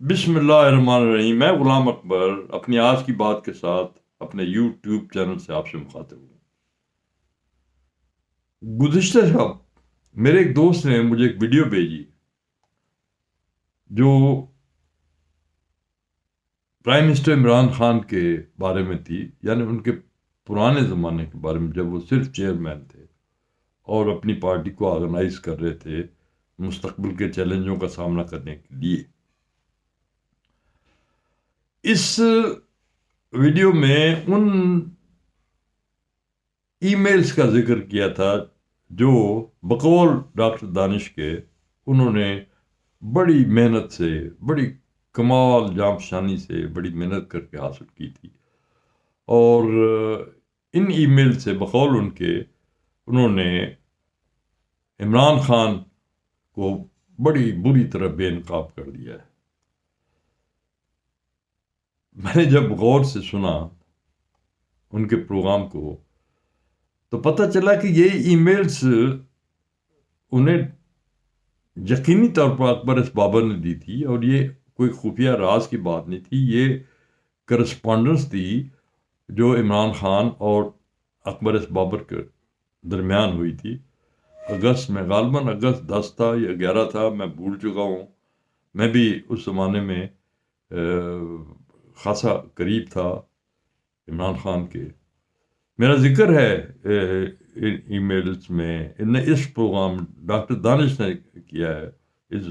بسم اللہ الرحمن الرحیم. میں غلام اکبر اپنی آج کی بات کے ساتھ اپنے یوٹیوب چینل سے آپ سے مخاطب ہوں. گزشتہ شب میرے ایک دوست نے مجھے ایک ویڈیو بھیجی جو پرائم منسٹر عمران خان کے بارے میں تھی، یعنی ان کے پرانے زمانے کے بارے میں جب وہ صرف چیئرمین تھے اور اپنی پارٹی کو آرگنائز کر رہے تھے مستقبل کے چیلنجوں کا سامنا کرنے کے لیے. اس ویڈیو میں ان ای میلز کا ذکر کیا تھا جو بقول ڈاکٹر دانش کے انہوں نے بڑی محنت سے، بڑی کمال جام شانی سے بڑی محنت کر کے حاصل کی تھی، اور ان ای میل سے بقول ان کے انہوں نے عمران خان کو بڑی بری طرح بے نقاب کر دیا ہے. میں نے جب غور سے سنا ان کے پروگرام کو تو پتہ چلا کہ یہ ای میلز انہیں یقینی طور پر اکبر ایس بابر نے دی تھی، اور یہ کوئی خفیہ راز کی بات نہیں تھی. یہ کرسپونڈنس تھی جو عمران خان اور اکبر ایس بابر کے درمیان ہوئی تھی اگست میں. غالباً اگست 10 تھا یا 11 تھا، میں بھول چکا ہوں. میں بھی اس زمانے میں خاصا قریب تھا عمران خان کے. میرا ذکر ہے ای میلز میں اس پروگرام ڈاکٹر دانش نے کیا ہے اس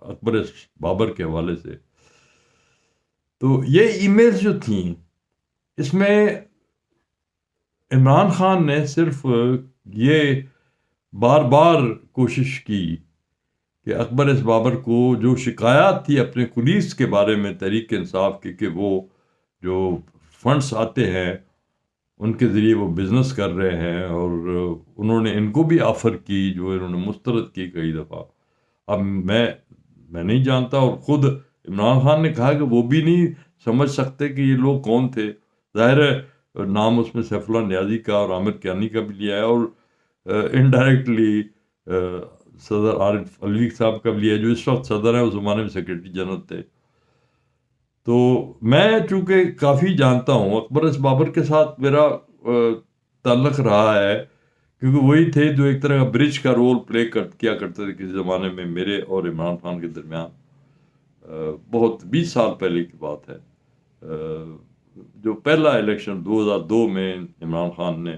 اکبر بابر کے حوالے سے. تو یہ ای میلز جو تھیں اس میں عمران خان نے صرف یہ بار بار کوشش کی کہ اکبر ایس بابر کو جو شکایات تھی اپنے کولیگز کے بارے میں تحریک انصاف کی کہ وہ جو فنڈز آتے ہیں ان کے ذریعے وہ بزنس کر رہے ہیں، اور انہوں نے ان کو بھی آفر کی جو انہوں نے مسترد کی کئی دفعہ. اب میں نہیں جانتا، اور خود عمران خان نے کہا کہ وہ بھی نہیں سمجھ سکتے کہ یہ لوگ کون تھے. ظاہر ہے نام اس میں سیف اللہ نیازی کا اور عامر کیانی کا بھی لیا ہے، اور انڈائریکٹلی صدر عارف علوی صاحب کا بھی لیا ہے جو اس وقت صدر ہیں، اس زمانے میں سیکرٹری جنرل تھے. تو میں چونکہ کافی جانتا ہوں، اکبر ایس بابر کے ساتھ میرا تعلق رہا ہے، کیونکہ وہی تھے جو ایک طرح کا برج کا رول پلے کیا کرتے تھے کسی زمانے میں میرے اور عمران خان کے درمیان. بہت 20 سال پہلے کی بات ہے، جو پہلا الیکشن 2002 میں عمران خان نے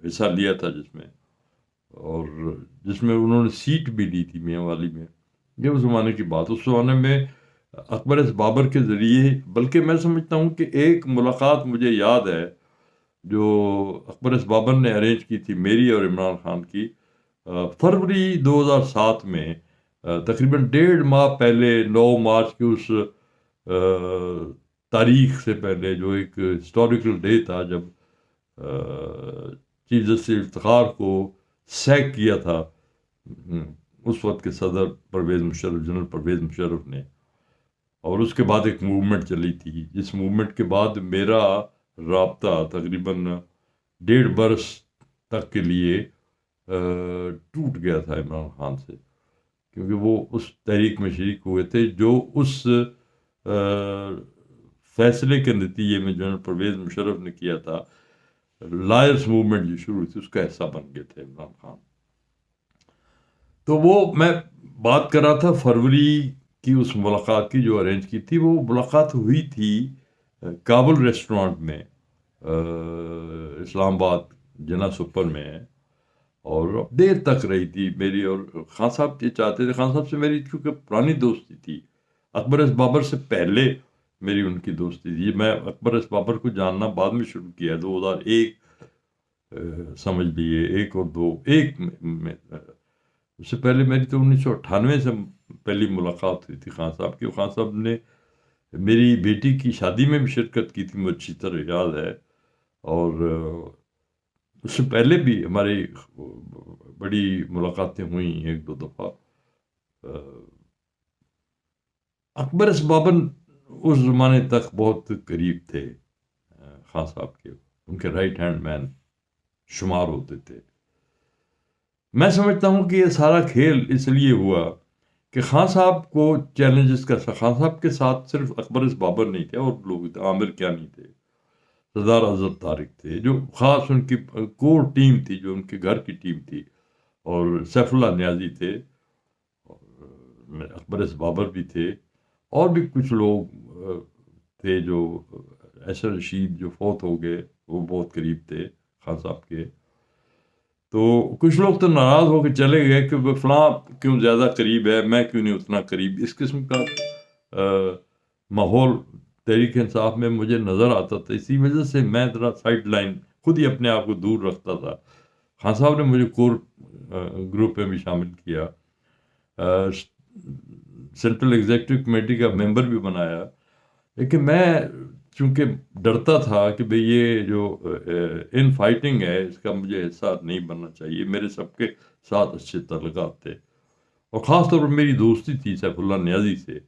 حصہ لیا تھا جس میں، اور جس میں انہوں نے سیٹ بھی لی تھی میاں والی میں. یہ اس زمانے کی بات. اس زمانے میں اکبر ایس بابر کے ذریعے، بلکہ میں سمجھتا ہوں کہ ایک ملاقات مجھے یاد ہے جو اکبر ایس بابر نے ارینج کی تھی میری اور عمران خان کی، فروری 2007 میں، تقریباً 1.5 ماہ پہلے، 9 مارچ کی اس تاریخ سے پہلے جو ایک ہسٹوریکل ڈے تھا جب چیف جسٹس افتخار کو سیک کیا تھا اس وقت کے صدر جنرل پرویز مشرف نے. اور اس کے بعد ایک موومنٹ چلی تھی، جس موومنٹ کے بعد میرا رابطہ تقریباً 1.5 برس تک کے لیے ٹوٹ گیا تھا عمران خان سے، کیونکہ وہ اس تحریک میں شریک ہوئے تھے جو اس فیصلے کے نتیجے میں جنرل پرویز مشرف نے کیا تھا. لائرس موومنٹ جو شروع ہوئی تھی اس کا حصہ بن گئے تھے عمران خان. تو وہ میں بات کر رہا تھا فروری کی اس ملاقات کی جو ارینج کی تھی. وہ ملاقات ہوئی تھی کابل ریسٹورانٹ میں، اسلام آباد جنا سپر میں، اور دیر تک رہی تھی میری. اور خان صاحب یہ چاہتے تھے، خان صاحب سے میری چونکہ پرانی دوستی تھی، اکبر ایس بابر سے پہلے میری ان کی دوستی تھی. میں اکبر ایس بابر کو جاننا بعد میں شروع کیا 2001 سمجھ لیے، 1 اور 2 1 میں. اس سے پہلے میری تو 1998 سے پہلی ملاقات ہوئی تھی خان صاحب کی. خان صاحب نے میری بیٹی کی شادی میں بھی شرکت کی تھی، مجھے اچھی طرح یاد ہے. اور اس سے پہلے بھی ہماری بڑی ملاقاتیں ہوئیں 1-2 دفعہ. اکبر ایس بابر اس زمانے تک بہت قریب تھے خان صاحب کے، ان کے رائٹ ہینڈ مین شمار ہوتے تھے. میں سمجھتا ہوں کہ یہ سارا کھیل اس لیے ہوا کہ خان صاحب کو چیلنجز کا خان صاحب کے ساتھ صرف اکبر بابر نہیں تھے، اور لوگ تھے، عامر کیانی تھے، سردار اظہر طارق تھے، جو خاص ان کی کور ٹیم تھی، جو ان کے گھر کی ٹیم تھی، اور سیف اللہ نیازی تھے، اور اکبر بابر بھی تھے، اور بھی کچھ لوگ تھے، جو ایسر رشید جو فوت ہو گئے وہ بہت قریب تھے خان صاحب کے. تو کچھ لوگ تو ناراض ہو کے چلے گئے کہ وہ فلاں کیوں زیادہ قریب ہے، میں کیوں نہیں اتنا قریب. اس قسم کا ماحول تحریک انصاف میں مجھے نظر آتا تھا، اسی وجہ سے میں ذرا سائڈ لائن خود ہی اپنے آپ کو دور رکھتا تھا. خان صاحب نے مجھے کور گروپ میں بھی شامل کیا، سینٹرل ایگزیکٹو کمیٹی کا ممبر بھی بنایا، لیکن میں چونکہ ڈرتا تھا کہ بھئی یہ جو ان فائٹنگ ہے اس کا مجھے حصہ نہیں بننا چاہیے. میرے سب کے ساتھ اچھے تعلقات تھے، اور خاص طور پر میری دوستی تھی سیف اللہ نیازی سے.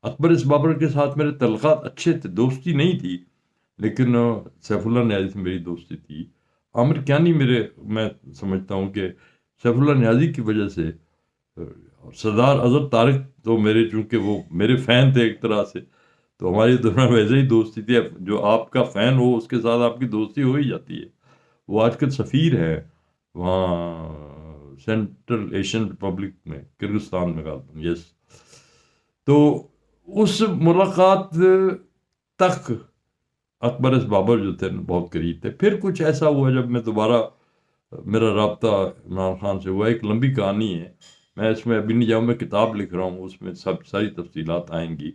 اکبر بابر کے ساتھ میرے تعلقات اچھے تھے، دوستی نہیں تھی، لیکن سیف اللہ نیازی سے میری دوستی تھی. عامر کیانی میں سمجھتا ہوں کہ سیف اللہ نیازی کی وجہ سے، سردار اظہر طارق تو چونکہ وہ میرے فین تھے ایک طرح سے، تو ہماری دونوں ویسے ہی دوستی تھی. جو آپ کا فین ہو اس کے ساتھ آپ کی دوستی ہو ہی جاتی ہے. وہ آج کل سفیر ہے وہاں سینٹرل ایشین ریپبلک میں، کرغزستان میں غالباً. یس. تو اس ملاقات تک اکبر بابر جو تھے بہت قریب تھے. پھر کچھ ایسا ہوا جب میں دوبارہ میرا رابطہ عمران خان سے ہوا. ایک لمبی کہانی ہے، میں اس میں ابھی نہیں جاؤں، میں کتاب لکھ رہا ہوں، اس میں ساری تفصیلات آئیں گی.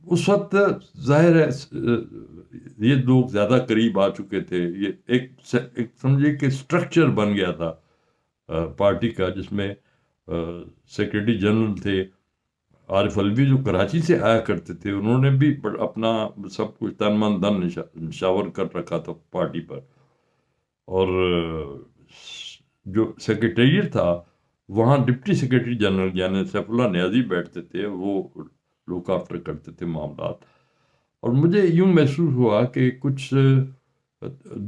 اس وقت ظاہر ہے یہ لوگ زیادہ قریب آ چکے تھے. یہ ایک سمجھے کہ اسٹرکچر بن گیا تھا پارٹی کا، جس میں سیکرٹری جنرل تھے عارف الوی جو کراچی سے آیا کرتے تھے، انہوں نے بھی اپنا سب کچھ تن من دھن نشاور کر رکھا تھا پارٹی پر. اور جو سیکرٹریٹ تھا وہاں ڈپٹی سیکرٹری جنرل یعنی سیف اللہ نیازی بیٹھتے تھے، وہ لوک آفٹر کرتے تھے معاملات. اور مجھے یوں محسوس ہوا کہ کچھ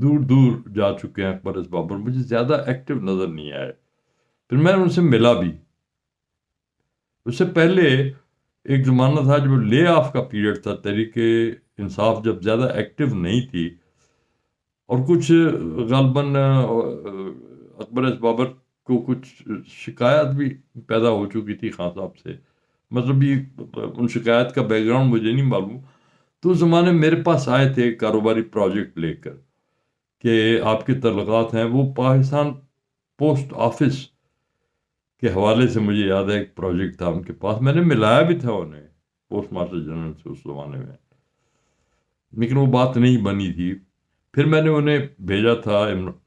دور دور جا چکے ہیں اکبر بابر، مجھے زیادہ ایکٹیو نظر نہیں آئے. پھر میں ان سے ملا بھی. اس سے پہلے ایک زمانہ تھا جب لے آف کا پیریڈ تھا، تحریک انصاف جب زیادہ ایکٹیو نہیں تھی، اور کچھ غالباً اکبر بابر کو کچھ شکایت بھی پیدا ہو چکی تھی خان صاحب سے. مطلب یہ ان شکایت کا بیک گراؤنڈ مجھے نہیں معلوم. تو اس زمانے میرے پاس آئے تھے کاروباری پروجیکٹ لے کر کہ آپ کے تعلقات ہیں. وہ پاکستان پوسٹ آفس کے حوالے سے مجھے یاد ہے ایک پروجیکٹ تھا ان کے پاس، میں نے ملایا بھی تھا انہیں پوسٹ ماسٹر جنرل سے اس زمانے میں، لیکن وہ بات نہیں بنی تھی. پھر میں نے انہیں بھیجا تھا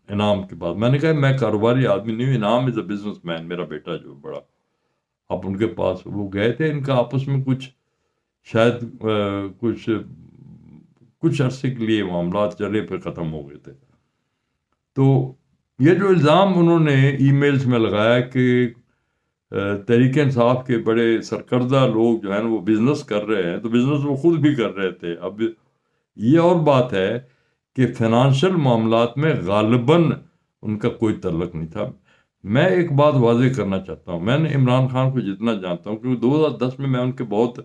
انعام کے پاس. میں نے کہا میں کاروباری آدمی نہیں ہوں، انعام از اے بزنس مین، میرا بیٹا جو بڑا. اب ان کے پاس وہ گئے تھے، ان کا آپس میں کچھ شاید کچھ عرصے کے لیے معاملات چلے، پھر ختم ہو گئے تھے. تو یہ جو الزام انہوں نے ای میلز میں لگایا کہ تحریک انصاف کے بڑے سرکردہ لوگ جو ہیں وہ بزنس کر رہے ہیں، تو بزنس وہ خود بھی کر رہے تھے. اب یہ اور بات ہے کہ فائنانشل معاملات میں غالباً ان کا کوئی تعلق نہیں تھا. میں ایک بات واضح کرنا چاہتا ہوں، میں نے عمران خان کو جتنا جانتا ہوں، کیونکہ 2010 میں ان کے بہت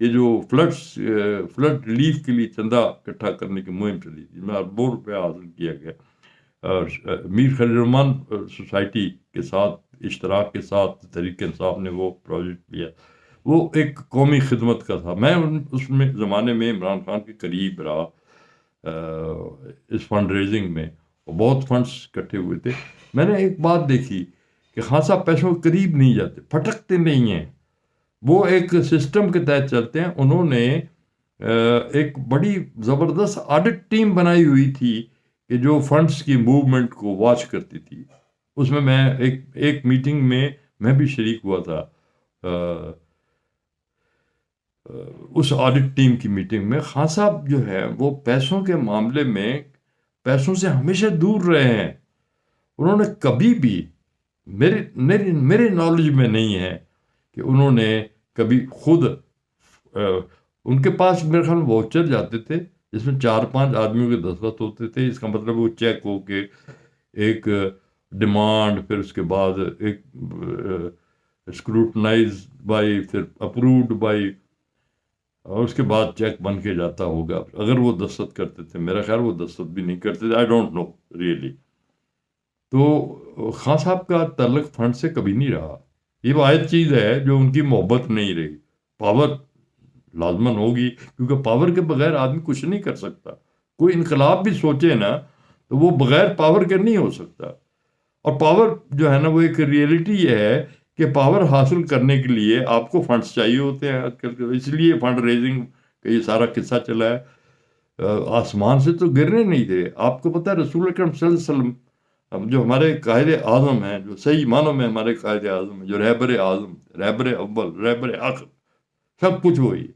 یہ جو فلڈ ریلیف کے لیے چندہ اکٹھا کرنے کی مہم چلی تھی، میں اربوں روپیہ حاصل کیا گیا. میر خلیل الرحمان سوسائٹی کے ساتھ اشتراک کے ساتھ تحریک انصاف نے وہ پروجیکٹ لیا. وہ ایک قومی خدمت کا تھا. میں اس میں زمانے میں عمران خان کے قریب رہا اس فنڈ ریزنگ میں، بہت فنڈز اکٹھے ہوئے تھے. میں نے ایک بات دیکھی کہ خان صاحب پیسوں کے قریب نہیں جاتے، پھٹکتے نہیں ہیں، وہ ایک سسٹم کے تحت چلتے ہیں. انہوں نے ایک بڑی زبردست آڈٹ ٹیم بنائی ہوئی تھی کہ جو فنڈز کی موومنٹ کو واچ کرتی تھی. اس میں ایک میٹنگ میں بھی شریک ہوا تھا. اس آڈٹ ٹیم کی میٹنگ میں خان صاحب جو ہے وہ پیسوں کے معاملے میں پیسوں سے ہمیشہ دور رہے ہیں. انہوں نے کبھی بھی میرے نالج میں نہیں ہے کہ انہوں نے کبھی خود ان کے پاس میرے خیال واؤچر جاتے تھے جس میں 4-5 آدمیوں کے دستخط ہوتے تھے. اس کا مطلب وہ چیک ہو کے ایک ڈیمانڈ، پھر اس کے بعد ایک اسکروٹنائز بائی، پھر اپرووڈ بائی، اور اس کے بعد چیک بن کے جاتا ہوگا، اگر وہ دستخط کرتے تھے۔ میرا خیال وہ دستخط بھی نہیں کرتے تھے، آئی ڈونٹ نو ریئلی۔ تو خان صاحب کا تعلق فنڈ سے کبھی نہیں رہا۔ یہ واحد چیز ہے جو ان کی محبت نہیں رہی۔ پاور لازماً ہوگی، کیونکہ پاور کے بغیر آدمی کچھ نہیں کر سکتا۔ کوئی انقلاب بھی سوچے نا تو وہ بغیر پاور کے نہیں ہو سکتا۔ اور پاور جو ہے نا وہ ایک ریئلٹی یہ ہے کہ پاور حاصل کرنے کے لیے آپ کو فنڈز چاہیے ہوتے ہیں آج کل، اس لیے فنڈ ریزنگ کا یہ سارا قصہ چلا ہے۔ آسمان سے تو گرنے نہیں تھے۔ آپ کو پتہ ہے رسول اکرم صلی اللہ علیہ وسلم جو ہمارے قائد اعظم ہیں، جو صحیح معنوں میں ہمارے قائد اعظم ہیں، جو رہبر اعظم، رہبر اول، رہبر آخر، سب کچھ وہی،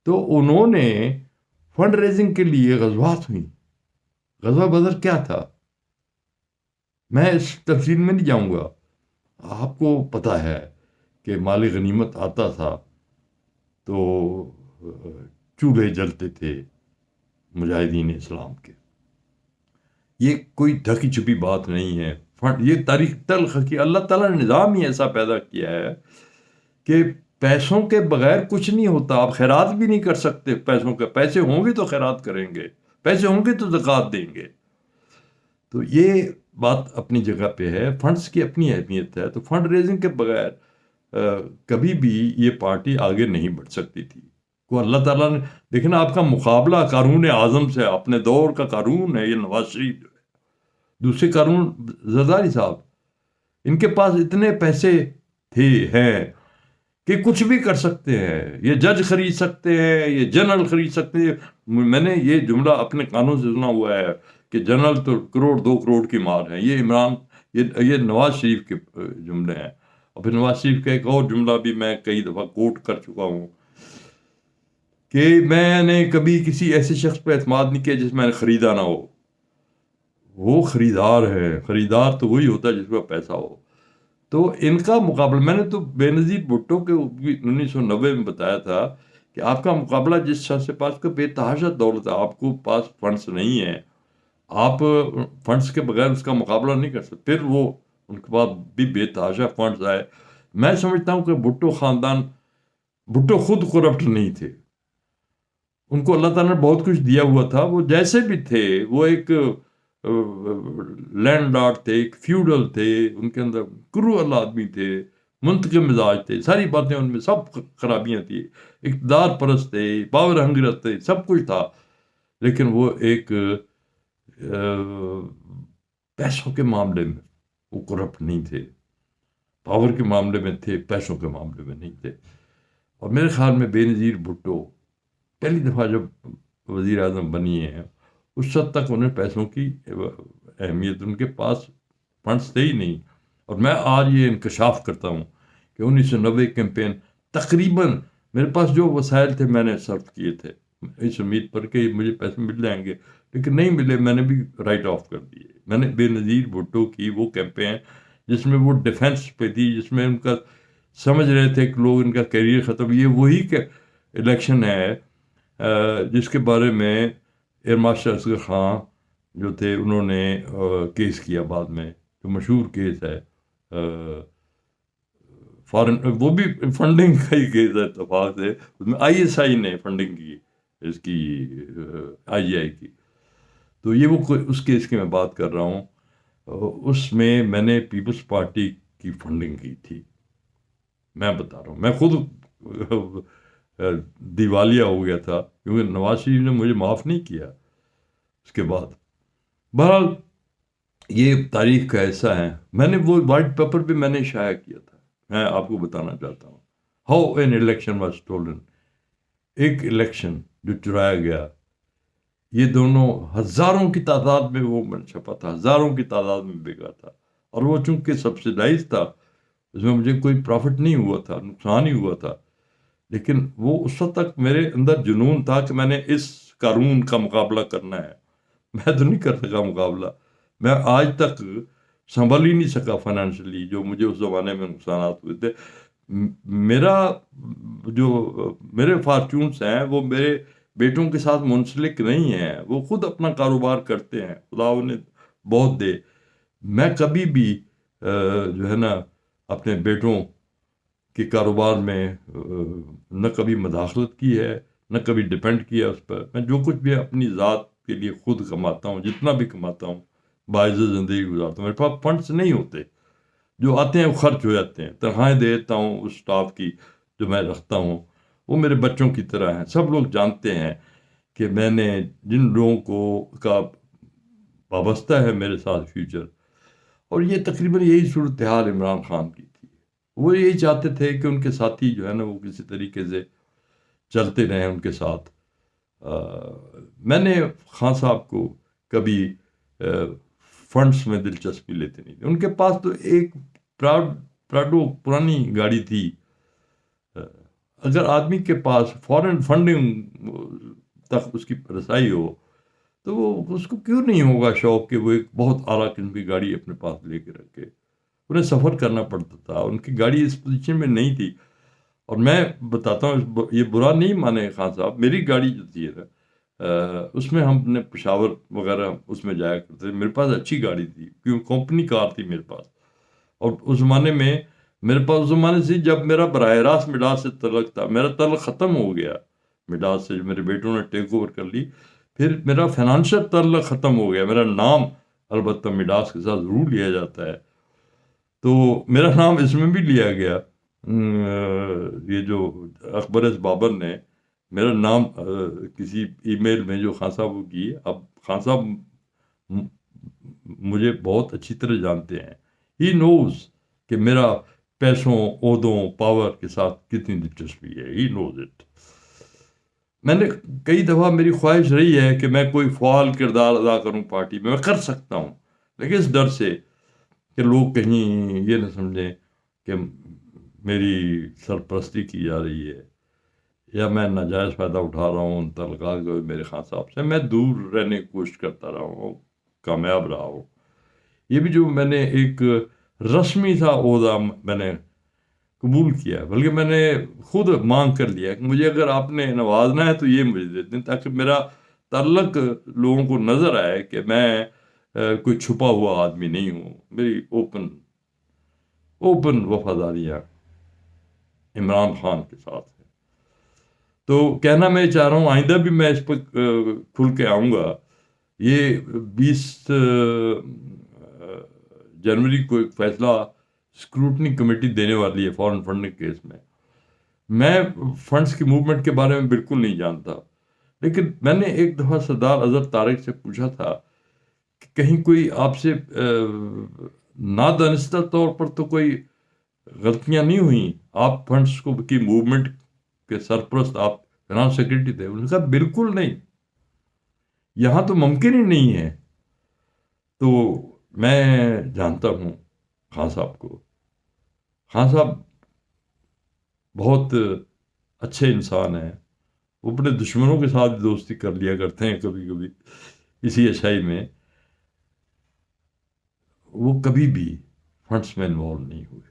تو انہوں نے فنڈ ریزنگ کے لیے غزوات ہوئی۔ غزوہ بدر کیا تھا، میں اس تفصیل میں نہیں جاؤں گا، آپ کو پتہ ہے کہ مال غنیمت آتا تھا تو چولہے جلتے تھے مجاہدین اسلام کے۔ یہ کوئی ڈھکی چھپی بات نہیں ہے۔ یہ تاریخ تلخ کی اللہ تعالیٰ نے نظام ہی ایسا پیدا کیا ہے کہ پیسوں کے بغیر کچھ نہیں ہوتا۔ آپ خیرات بھی نہیں کر سکتے پیسوں کا، پیسے ہوں گے تو خیرات کریں گے، پیسے ہوں گے تو زکوٰۃ دیں گے۔ تو یہ بات اپنی جگہ پہ ہے، فنڈز کی اپنی اہمیت ہے۔ تو فنڈ ریزنگ کے بغیر کبھی بھی یہ پارٹی آگے نہیں بڑھ سکتی تھی۔ کو اللہ تعالیٰ نے دیکھنا، آپ کا مقابلہ قارون اعظم سے، اپنے دور کا قارون ہے یہ نواز شریف جو ہے، دوسرے قارون زرداری صاحب، ان کے پاس اتنے پیسے ہیں کہ کچھ بھی کر سکتے ہیں۔ یہ جج خرید سکتے ہیں، یہ جنرل خرید سکتے ہیں۔ میں نے یہ جملہ اپنے کانوں سے سنا ہوا ہے کہ جنرل تو کروڑ 2 کروڑ کی مار ہے۔ یہ نواز شریف کے جملے ہیں۔ اور پھر نواز شریف کا ایک اور جملہ بھی میں کئی دفعہ کوٹ کر چکا ہوں کہ میں نے کبھی کسی ایسے شخص پہ اعتماد نہیں کیا جس میں نے خریدا نہ ہو۔ وہ خریدار ہے، خریدار تو وہی ہوتا ہے جس کا پیسہ ہو۔ تو ان کا مقابلہ میں نے تو بے نظیر بھٹو کے 1990 میں بتایا تھا کہ آپ کا مقابلہ جس شخص کے پاس کا بے تحاشا دولت ہے، آپ کو پاس فنڈز نہیں ہیں، آپ فنڈز کے بغیر اس کا مقابلہ نہیں کر سکتے۔ پھر وہ ان کے بعد بھی بے تحاشا فنڈز آئے۔ میں سمجھتا ہوں کہ بھٹو خاندان، بھٹو خود کرپٹ نہیں تھے، ان کو اللہ تعالیٰ نے بہت کچھ دیا ہوا تھا۔ وہ جیسے بھی تھے، وہ ایک لینڈ لارڈ تھے، ایک فیوڈل تھے، ان کے اندر کروڑ آدمی تھے، منتقم مزاج تھے، ساری باتیں ان میں سب خرابیاں تھیں، اقتدار پرست تھے، پاور ہنگرس تھے، سب کچھ تھا، لیکن وہ ایک پیسوں کے معاملے میں وہ کرپٹ نہیں تھے۔ پاور کے معاملے میں تھے، پیسوں کے معاملے میں نہیں تھے۔ اور میرے خیال میں بے نظیر بھٹو پہلی دفعہ جب وزیر اعظم بنی ہیں، اس وقت تک انہیں پیسوں کی اہمیت، ان کے پاس فنڈز تھے ہی نہیں۔ اور میں آج یہ انکشاف کرتا ہوں کہ 1990 کیمپین تقریباً میرے پاس جو وسائل تھے میں نے صرف کیے تھے، اس امید پر کہ مجھے پیسے مل جائیں گے، لیکن نہیں ملے، میں نے بھی رائٹ آف کر دیے۔ میں نے بے نظیر بھٹو کی وہ کیمپین جس میں وہ ڈیفینس پہ تھی، جس میں ان کا سمجھ رہے تھے کہ لوگ ان کا کیریئر ختم، یہ وہی کہ الیکشن ہے جس کے بارے میں ایئر مارشل اصغر خان جو تھے انہوں نے کیس کیا بعد میں، جو مشہور کیس ہے فارن، وہ بھی فنڈنگ کا ہی کیس ہے اتفاق سے، اس میں آئی ایس آئی نے فنڈنگ کی اس کی، آئی جی آئی کی۔ تو یہ وہ اس کیس کی میں بات کر رہا ہوں، اس میں نے پیپلز پارٹی کی فنڈنگ کی تھی، میں بتا رہا ہوں۔ میں خود دیوالیہ ہو گیا تھا کیونکہ نواز شریف نے مجھے معاف نہیں کیا اس کے بعد۔ بہرحال یہ تاریخ کا ایسا ہے۔ میں نے وہ وائٹ پیپر بھی میں نے شائع کیا تھا، میں آپ کو بتانا چاہتا ہوں how an election was stolen, ایک الیکشن جو چرایا گیا، یہ دونوں ہزاروں کی تعداد میں وہ چھپا تھا، ہزاروں کی تعداد میں بکا تھا، اور وہ چونکہ سبسیڈائز تھا، اس میں مجھے کوئی پروفٹ نہیں ہوا تھا، نقصان ہی ہوا تھا، لیکن وہ اس وقت تک میرے اندر جنون تھا کہ میں نے اس قانون کا مقابلہ کرنا ہے۔ میں تو نہیں کر سکا مقابلہ، میں آج تک سنبھل ہی نہیں سکا فائنینشلی، جو مجھے اس زمانے میں نقصانات ہوئے تھے۔ میرے فارچونس ہیں وہ میرے بیٹوں کے ساتھ منسلک نہیں ہیں، وہ خود اپنا کاروبار کرتے ہیں، خدا انہیں بہت دے، میں کبھی بھی جو ہے نا اپنے بیٹوں کے کاروبار میں نہ کبھی مداخلت کی ہے، نہ کبھی ڈپینڈ کیا اس پر. میں جو کچھ بھی اپنی ذات کے لیے خود کماتا ہوں، جتنا بھی کماتا ہوں، باعزت زندگی گزارتا ہوں. میرے پاس فنڈس نہیں ہوتے، جو آتے ہیں وہ خرچ ہو جاتے ہیں. تنخواہیں دے دیتا ہوں اس اسٹاف کی جو میں رکھتا ہوں، وہ میرے بچوں کی طرح ہیں. سب لوگ جانتے ہیں کہ میں نے جن لوگوں کو کا وابستہ ہے میرے ساتھ فیوچر، اور یہ تقریباً یہی صورتحال عمران خان کی تھی. وہ یہی چاہتے تھے کہ ان کے ساتھی جو ہے نا وہ کسی طریقے سے چلتے رہیں ان کے ساتھ. میں نے خان صاحب کو کبھی فنڈس میں دلچسپی لیتے نہیں تھی. ان کے پاس تو ایک پراڈو پرانی گاڑی تھی. اگر آدمی کے پاس فورن فنڈنگ تک اس کی رسائی ہو تو وہ اس کو کیوں نہیں ہوگا شوق کہ وہ ایک بہت اعلیٰ قسم کی گاڑی اپنے پاس لے کے رکھے. انہیں سفر کرنا پڑتا تھا، ان کی گاڑی اس پوزیشن میں نہیں تھی. اور میں بتاتا ہوں، یہ برا نہیں مانے خان صاحب، میری گاڑی جو تھی نا اس میں ہم نے پشاور وغیرہ اس میں جایا کرتے تھے. میرے پاس اچھی گاڑی تھی کیوں کمپنی کار تھی میرے پاس. اور اس زمانے میں میرے پاس اس زمانے سے جب میرا براہ راست مڈاس سے تعلق تھا، میرا تعلق ختم ہو گیا مڈاس سے، میرے بیٹوں نے ٹیک اوور کر لی، پھر میرا فائنانشل تعلق ختم ہو گیا. میرا نام البتہ مڈاس کے ساتھ ضرور لیا جاتا ہے، تو میرا نام اس میں بھی لیا گیا. یہ جو اکبر ایس بابر نے میرا نام کسی ای میل میں جو خان صاحب کو کی، اب خان صاحب مجھے بہت اچھی طرح جانتے ہیں. ہی نوز کہ میرا پیسوں، عہدوں، پاور کے ساتھ کتنی دلچسپی ہے. ہی نوز اٹ. میں نے کئی دفعہ میری خواہش رہی ہے کہ میں کوئی فعال کردار ادا کروں پارٹی میں کر سکتا ہوں، لیکن اس ڈر سے کہ لوگ کہیں یہ نہ سمجھیں کہ میری سرپرستی کی جا رہی ہے یا میں ناجائز فائدہ اٹھا رہا ہوں ان تعلقات کو میرے خان صاحب سے. میں دور رہنے کی کوشش کرتا رہا ہوں، کامیاب رہا ہوں. یہ بھی جو میں نے ایک رسمی تھا عہدہ میں نے قبول کیا، بلکہ میں نے خود مانگ کر لیا کہ مجھے اگر آپ نے نوازنا ہے تو یہ مجھے دے دیں، تاکہ میرا تعلق لوگوں کو نظر آئے کہ میں کوئی چھپا ہوا آدمی نہیں ہوں. میری اوپن وفاداریاں عمران خان کے ساتھ ہے. تو کہنا میں چاہ رہا ہوں آئندہ بھی میں اس پر کھل کے آؤں گا. یہ 20 جنوری کو ایک فیصلہ اسکروٹنی کمیٹی دینے والی ہے فارن فنڈنگ کیس میں. میں فنڈز کی موومنٹ کے بارے میں بالکل نہیں جانتا، لیکن میں نے ایک دفعہ سردار اظہر طارق سے پوچھا تھا کہ کہیں کوئی آپ سے نادانستہ طور پر تو کوئی غلطیاں نہیں ہوئیں؟ آپ فنڈز کو کی موومنٹ کے سرپرست، آپ فنانس سیکرٹری تھے. انہوں نے کہا بالکل نہیں، یہاں تو ممکن ہی نہیں ہے. تو میں جانتا ہوں خان صاحب کو. خان صاحب بہت اچھے انسان ہیں. وہ اپنے دشمنوں کے ساتھ دوستی کر لیا کرتے ہیں کبھی کبھی اسی اچھائی میں. وہ کبھی بھی فنڈس میں انوالو نہیں ہوئے.